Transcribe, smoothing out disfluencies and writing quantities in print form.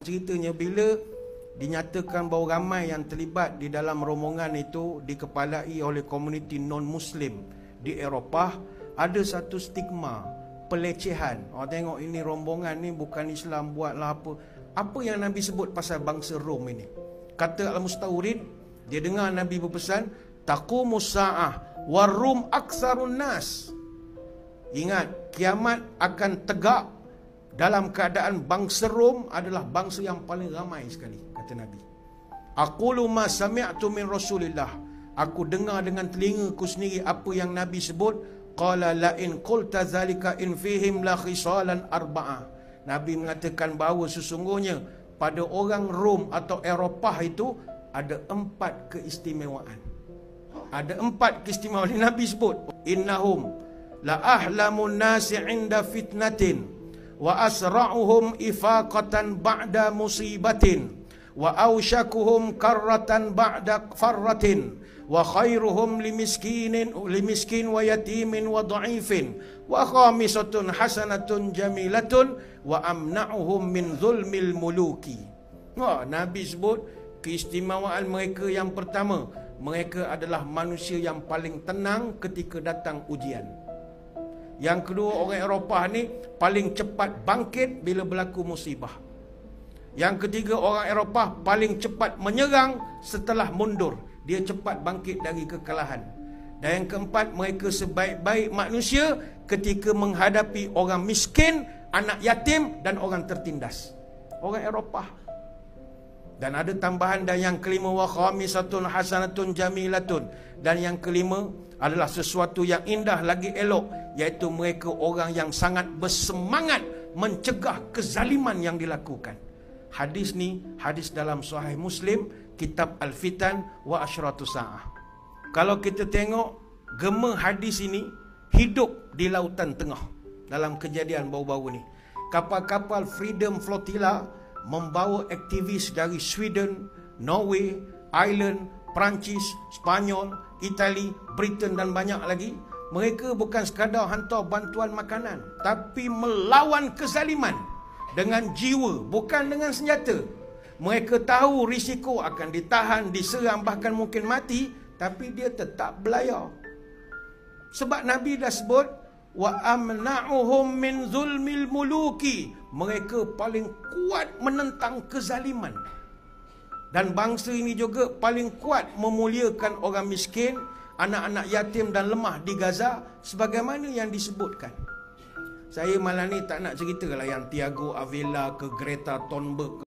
Ceritanya bila dinyatakan bahawa ramai yang terlibat di dalam rombongan itu dikepalai oleh komuniti non-Muslim di Eropah, ada satu stigma, pelecehan. Orang tengok ini rombongan ni bukan Islam, buatlah apa. Apa yang Nabi sebut pasal bangsa Rom ini? Kata Al-Mustawrid, dia dengar Nabi berpesan, taqumus sa'ah warum aksarun nas. Ingat, kiamat akan tegak dalam keadaan bangsa Rom adalah bangsa yang paling ramai sekali, kata Nabi. Aqulu ma sami'tu min Rasulillah. Aku dengar dengan telingaku sendiri apa yang Nabi sebut. Qala la in qulta zalika in fihim la khisalan arba'ah. Nabi mengatakan bahawa sesungguhnya pada orang Rom atau Eropah itu ada 4 keistimewaan. Ada 4 keistimewaan Nabi sebut. Innahum la ahlamun nasi 'inda fitnatin wa asra'uhum ifaqatan ba'da musibatin wa awshakuhum karratan ba'da farratin wa khairuhum limiskin wa yatimin wa dha'ifin wa khamisatun hasanatun jamilatun wa amna'uhum min zulmil muluki. Nabi sebut keistimewaan mereka yang pertama, mereka adalah manusia yang paling tenang ketika datang ujian. Yang kedua, orang Eropah ni paling cepat bangkit bila berlaku musibah. Yang ketiga, orang Eropah paling cepat menyerang setelah mundur. Dia cepat bangkit dari kekalahan. Dan yang keempat, mereka sebaik-baik manusia ketika menghadapi orang miskin, anak yatim dan orang tertindas. Orang Eropah. Dan ada tambahan, dan yang kelima, wa khamisatun hasanatun jamilatun. Dan yang kelima adalah sesuatu yang indah lagi elok, iaitu mereka orang yang sangat bersemangat mencegah kezaliman yang dilakukan. Hadis ni hadis dalam Sahih Muslim, kitab Al-Fitan wa Asyratus Sa'ah. Kalau kita tengok gema hadis ini hidup di Lautan Tengah dalam kejadian baru-baru ni. Kapal-kapal Freedom Flotilla membawa aktivis dari Sweden, Norway, Ireland, Perancis, Spanyol, Itali, Britain dan banyak lagi. Mereka bukan sekadar hantar bantuan makanan, tapi melawan kezaliman dengan jiwa, bukan dengan senjata. Mereka tahu risiko akan ditahan, diserang, bahkan mungkin mati, tapi dia tetap belayar. Sebab Nabi dah sebut, wa amna'uhum min zulmil muluki. Mereka paling kuat menentang kezaliman. Dan bangsa ini juga paling kuat memuliakan orang miskin, anak-anak yatim dan lemah di Gaza, sebagaimana yang disebutkan. Saya malam ni tak nak cerita lah yang Thiago Avila ke Greta Thunberg